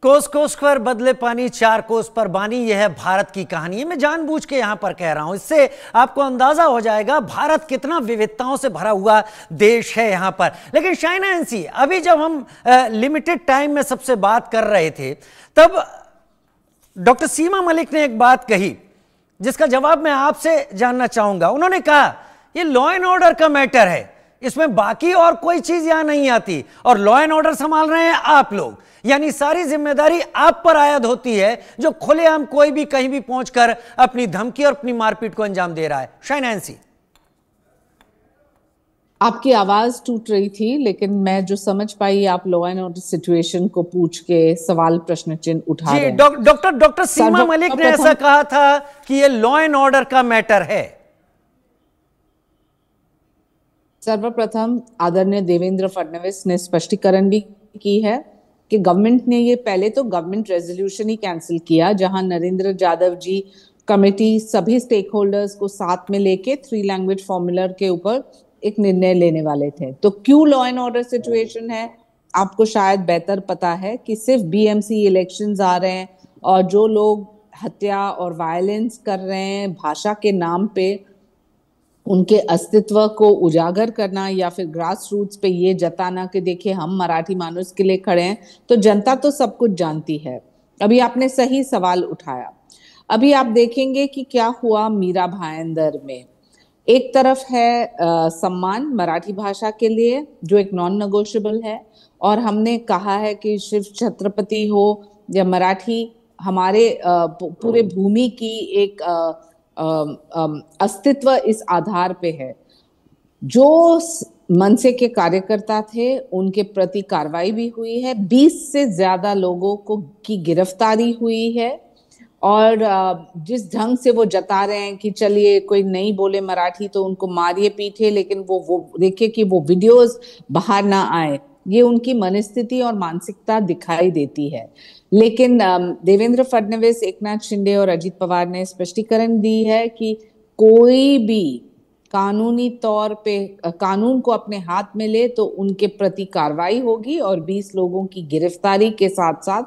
कोस कोस पर बदले पानी, चार कोस पर बानी, यह है भारत की कहानी। मैं जानबूझ के यहां पर कह रहा हूं, इससे आपको अंदाजा हो जाएगा भारत कितना विविधताओं से भरा हुआ देश है यहां पर। लेकिन शाइना एनसी, अभी जब हम लिमिटेड टाइम में सबसे बात कर रहे थे, तब डॉक्टर सीमा मलिक ने एक बात कही जिसका जवाब मैं आपसे जानना चाहूंगा। उन्होंने कहा यह लॉ एंड ऑर्डर का मैटर है, इसमें बाकी और कोई चीज यहां नहीं आती, और लॉ एंड ऑर्डर संभाल रहे हैं आप लोग, यानी सारी जिम्मेदारी आप पर आयद होती है, जो खुलेआम कोई भी कहीं भी पहुंचकर अपनी धमकी और अपनी मारपीट को अंजाम दे रहा है। शाइना एनसी, आपकी आवाज टूट रही थी, लेकिन मैं जो समझ पाई, आप लॉ एंड ऑर्डर सिचुएशन को पूछ के सवाल प्रश्न चिन्ह उठा रहे हैं। डॉक्टर सीमा मलिक ने ऐसा कहा था कि यह लॉ एंड ऑर्डर का मैटर है। सर्वप्रथम आदरणीय देवेंद्र फडणवीस ने स्पष्टीकरण भी की है कि गवर्नमेंट ने ये पहले तो गवर्नमेंट रेजोल्यूशन ही कैंसिल किया, जहां नरेंद्र यादव जी कमेटी सभी स्टेक होल्डर्स को साथ में लेके 3 लैंग्वेज फॉर्मूला के ऊपर एक निर्णय लेने वाले थे। तो क्यों लॉ एंड ऑर्डर सिचुएशन है, आपको शायद बेहतर पता है कि सिर्फ बीएमसी इलेक्शंस आ रहे हैं और जो लोग हत्या और वायलेंस कर रहे हैं भाषा के नाम पे, उनके अस्तित्व को उजागर करना या फिर ग्रास रूट्स पे ये जताना कि देखिए हम मराठी मानुस के लिए खड़े हैं, तो जनता तो सब कुछ जानती है। अभी आपने सही सवाल उठाया। अभी आप देखेंगे कि क्या हुआ मीरा भाईंदर में। एक तरफ है सम्मान मराठी भाषा के लिए जो एक नॉन नेगोशिएबल है, और हमने कहा है कि शिव छत्रपति हो या मराठी हमारे पूरे भूमि की एक अस्तित्व इस आधार पे है। जो मनसे के कार्यकर्ता थे उनके प्रति कार्रवाई भी हुई है, 20 से ज्यादा लोगों को की गिरफ्तारी हुई है, और जिस ढंग से वो जता रहे हैं कि चलिए कोई नहीं बोले मराठी तो उनको मारिए पीटे, लेकिन वो देखिए कि वो वीडियोस बाहर ना आए, ये उनकी मनस्थिति और मानसिकता दिखाई देती है। लेकिन देवेंद्र फडणवीस, एकनाथ शिंदे और अजित पवार ने स्पष्टीकरण दी है कि कोई भी कानूनी तौर पे कानून को अपने हाथ में ले तो उनके प्रति कार्रवाई होगी, और 20 लोगों की गिरफ्तारी के साथ साथ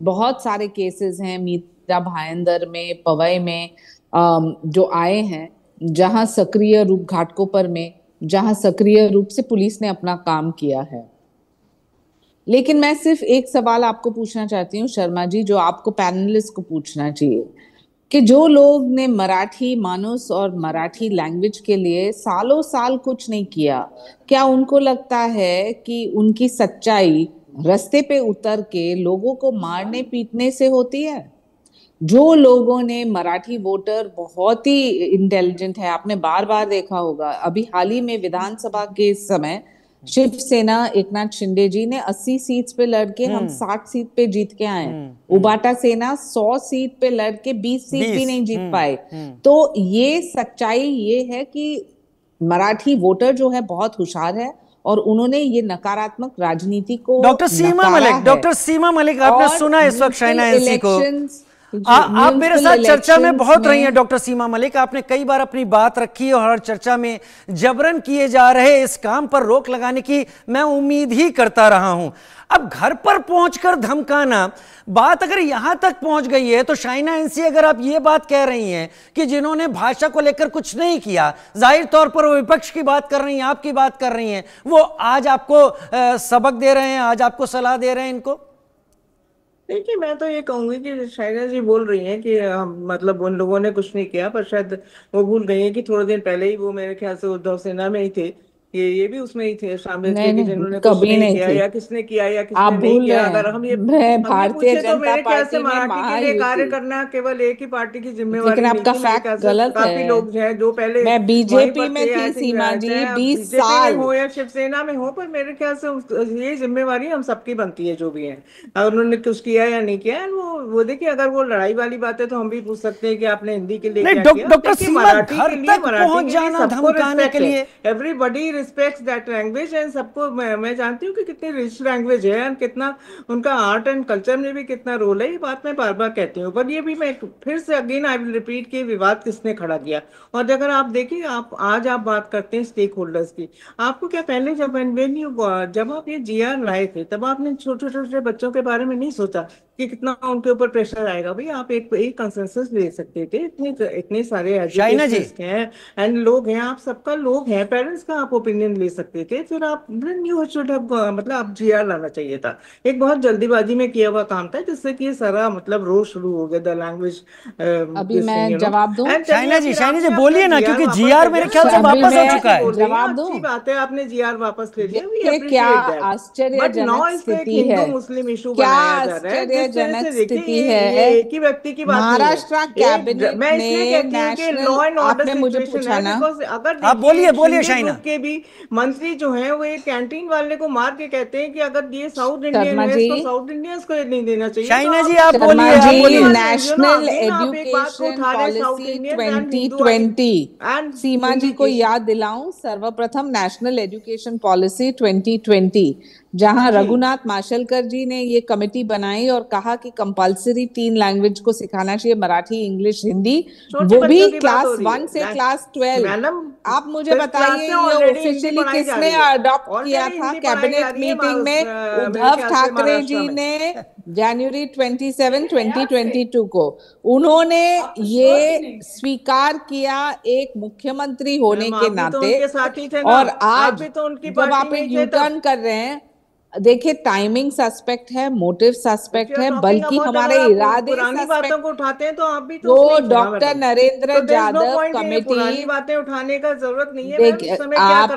बहुत सारे केसेस हैं मीरा भाईंदर में, पवई में जो आए हैं, जहां सक्रिय रूप घाटकोपर में, जहां सक्रिय रूप से पुलिस ने अपना काम किया है। लेकिन मैं सिर्फ एक सवाल आपको पूछना चाहती हूँ शर्मा जी, जो आपको पैनलिस्ट को पूछना चाहिए, कि जो लोग ने मराठी मानुस और मराठी लैंग्वेज के लिए सालों साल कुछ नहीं किया, क्या उनको लगता है कि उनकी सच्चाई रास्ते पे उतर के लोगों को मारने पीटने से होती है? जो लोगों ने मराठी वोटर बहुत ही इंटेलिजेंट है, आपने बार बार देखा होगा, अभी हाल ही में विधानसभा के समय शिवसेना एकनाथ शिंदे जी ने 80 सीट पे लड़के हम 60 सीट पे जीत के आए। उबाटा सेना 100 सीट पे लड़के 20 सीट भी नहीं जीत पाए। तो ये सच्चाई ये है कि मराठी वोटर जो है बहुत होशियार है, और उन्होंने ये नकारात्मक राजनीति को डॉक्टर सीमा मलिक आपने सुना इस वक्त शाइना एनसी को। आप मेरे साथ चर्चा में बहुत रही हैं डॉक्टर सीमा मलिक, आपने कई बार अपनी बात रखी और हर चर्चा में जबरन किए जा रहे इस काम पर रोक लगाने की मैं उम्मीद ही करता रहा हूं। अब घर पर पहुंचकर धमकाना, बात अगर यहां तक पहुंच गई है, तो शाइना एनसी अगर आप ये बात कह रही हैं कि जिन्होंने भाषा को लेकर कुछ नहीं किया, जाहिर तौर पर वो विपक्ष की बात कर रही हैं, आपकी बात कर रही हैं, वो आज आपको सबक दे रहे हैं, आज आपको सलाह दे रहे हैं इनको? देखिए, मैं तो ये कहूंगी कि शाइना जी बोल रही हैं कि मतलब उन लोगों ने कुछ नहीं किया, पर शायद वो भूल गई हैं कि थोड़े दिन पहले ही वो मेरे ख्याल से उद्धव सेना में ही थे, ये भी उसमें ही थे शामिल थे कि जिन्होंने कुछ नहीं किया, या किसने किया या किसने नहीं किया। अगर हम ये पूछे तो मेरे ख्याल से मराठी के लिए कार्य करना केवल एक ही पार्टी की जिम्मेवारी नहीं थी। मेरे ख्याल से काफी लोग हैं जो पहले मैं बीजेपी में थी सीमा जी 20 साल, हो या शिवसेना में हो, पर मेरे ख्याल से ये जिम्मेवारी हम सबकी बनती है जो भी है। अगर उन्होंने कुछ किया या नहीं किया, वो देखिए, अगर वो लड़ाई वाली बात है तो हम भी पूछ सकते हैं कि आपने हिंदी के लिए क्या किया। डॉक्टर सीमा, घर तक पहुंच जाना धमकाने के लिए, everybody respects that language, and सबको मैं जानती हूँ कि कितनी रिच लैंग्वेज है, एंड कितना उनका आर्ट एंड कल्चर में भी कितना रोल है। ये बात मैं बार बार कहती हूँ, पर ये भी मैं फिर से अगेन आई विल रिपीट कि विवाद किसने खड़ा किया। और अगर आप देखिए, आज आप बात करते हैं स्टेक होल्डर्स की, आपको क्या पहले जब आप ये GR लाए थे तब आपने छोटे छोटे बच्चों के बारे में नहीं सोचा कि कितना उनके ऊपर प्रेशर आएगा। भाई आप एक कंसेंसस ले सकते थे, इतने इतने सारे शाइना जी एजुकेशनिस्ट हैं एंड लोग हैं, आप सबका लोग हैं, पेरेंट्स का आप ओपिनियन ले सकते थे। फिर आप यू शुड हैव, मतलब आप जीआर लाना चाहिए था। एक बहुत जल्दीबाजी में किया हुआ काम था, जिससे कि ये सारा मतलब रोज शुरू हो गया, द लैंग्वेज। अभी मैं जवाब दूं? शाइना जी बोलिए ना, क्योंकि जीआर मेरे ख्याल से वापस हो चुका है। जवाब दूं? अच्छी बात है, आपने जीआर वापस ले लिया, क्या आश्चर्यजनक स्थिति है, मुस्लिम इशू क्या बनाया जा रहा है। आश्चर्यजनक स्थिति है। एक ही व्यक्ति की बात महाराष्ट्र कैबिनेट मैं इसलिए कहती हूँ कि लॉ एंड ऑर्डर मुझे सिचुएशन पूछा है, ना, बिकॉज अगर आप बोलिए शाइना के भी मंत्री जो हैं वो एक कैंटीन वाले को मार के कहते हैं कि अगर ये साउथ इंडियन शर्मा है जी, तो साउथ इंडियंस को ये नहीं देना चाहिए। शाइना तो जी आप शर्मा बोलिए, आप जी, बोलिए। नेशनल आप एक बात को एजुकेशन उठा रहे हैं, south policy Indian and Hindu 2020, and Seema ji को याद दिलाऊं, सर्वप्रथम नेशनल एजुकेशन पॉलिसी 2020, जहां रघुनाथ माशेलकर जी ने ये कमेटी बनाई और कहा कि कंपलसरी 3 लैंग्वेज को सिखाना चाहिए, मराठी, इंग्लिश, हिंदी, वो भी क्लास 1 से क्लास 12। आप मुझे बताइए ये ऑफिशियली किसने अडॉप्ट किया था? कैबिनेट मीटिंग में उद्धव ठाकरे जी ने जनवरी 27, 2022 को उन्होंने ये स्वीकार किया एक मुख्यमंत्री होने के नाते। और आज जब आप एक यू टर्न कर रहे हैं, देखिए टाइमिंग सस्पेक्ट है, मोटिव सस्पेक्ट है, बल्कि हमारे इरादे बातों को उठाते हैं तो आप भी तो डॉक्टर नरेंद्र यादव कमेटी, पुरानी बातें उठाने का जरूरत नहीं है। आप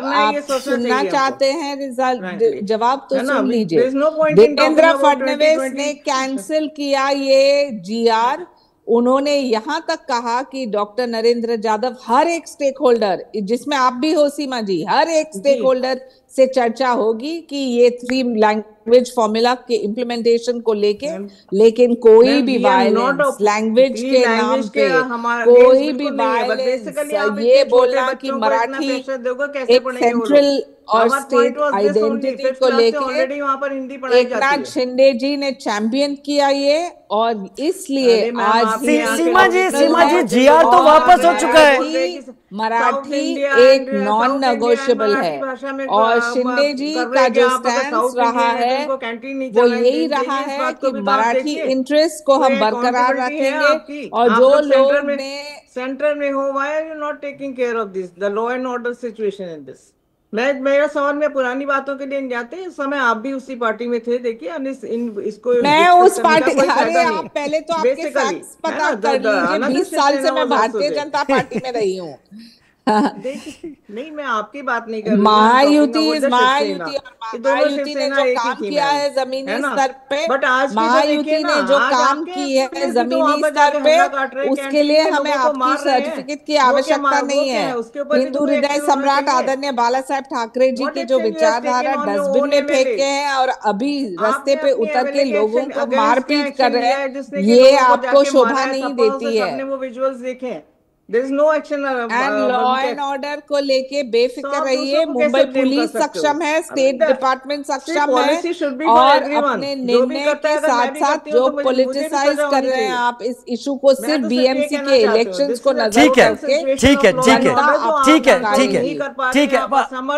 सुनना चाहते हैं रिजल्ट, जवाब तो सुन लीजिए। देवेंद्र फडणवीस ने कैंसिल किया ये जीआर। उन्होंने यहां तक कहा कि डॉक्टर नरेंद्र यादव हर एक स्टेक होल्डर, जिसमें आप भी हो सीमा जी, हर एक स्टेक होल्डर से चर्चा होगी कि ये 3 लैंग्वेज फॉर्मूला के इम्प्लीमेंटेशन को लेके, लेकिन कोई भी वायलेंस लैंग्वेज के नाम पे, कोई भी वायलेंस, ये बोलना कि मराठी एक सेंट्रल और स्टेट आइडेंटिटी को लेके एकनाथ शिंदे जी ने चैंपियन किया ये, और इसलिए आज सीमा जी जीआर तो वापस हो चुका है। मराठी एक नॉन नेगोशिएबल है, और शिंदे जी का जो स्टैंड रहा है वो यही रहा है कि मराठी इंटरेस्ट को हम बरकरार रखेंगे। और जो लोग ने सेंटर में हो, why are you not taking care of this, the law and order situation in this? मेरा सवाल, में पुरानी बातों के लिए जाते हैं, इस समय आप भी उसी पार्टी में थे, देखिए इसको मैं उस पार्टी, अरे आप पहले तो आपके फैक्ट्स पता कर लीजिए। 20 साल से मैं भारतीय जनता पार्टी में रही हूँ। नहीं, मैं आपकी बात नहीं कर रही। महायुति ने जो काम किया है जमीनी स्तर पे, महायुति ने जो काम की है जमीनी स्तर पे, उसके लिए हमें आपकी सर्टिफिकेट की आवश्यकता नहीं है। हिंदू हृदय सम्राट आदरणीय बाला साहेब ठाकरे जी के जो विचारधारा डस्टबिन में फेंके हैं और अभी रास्ते पे उतर के लोगों को मारपीट कर रहे हैं, ये आपको शोभा नहीं देती है। वो विजुअल्स देखें, There is no action and law and order को लेके बेफिक्र रहिए। मुंबई पुलिस सक्षम है, स्टेट डिपार्टमेंट सक्षम है, और अपने निर्णय के साथ साथ जो पॉलिटिसाइज कर रहे हैं आप इस इशू को, सिर्फ बीएमसी के इलेक्शंस को नजर ठीक है